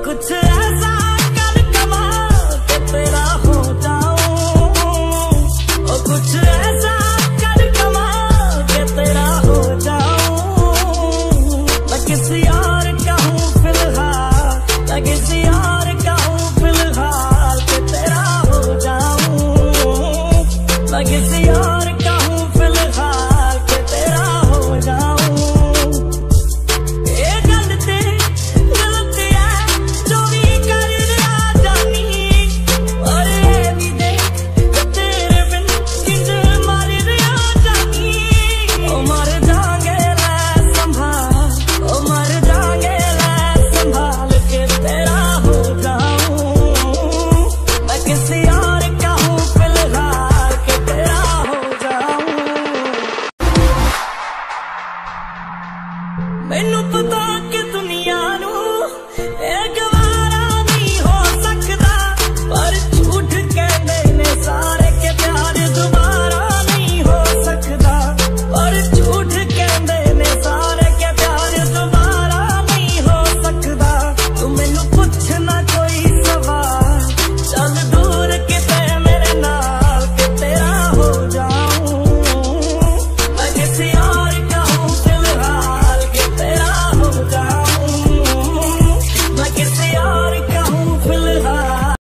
कुछ ऐसा कर कमाल के तेरा हो जाऊं, कुछ ऐसा कर कमाल के तेरा हो जाऊं। मैं किसी और का हूँ फिलहाल, मैं किसी और का हूँ फिलहाल के तेरा हो जाऊं। मैं किसी और का हूँ फिलहाल के तेरा हो जाऊं। मैनू पता कि दुनिया नू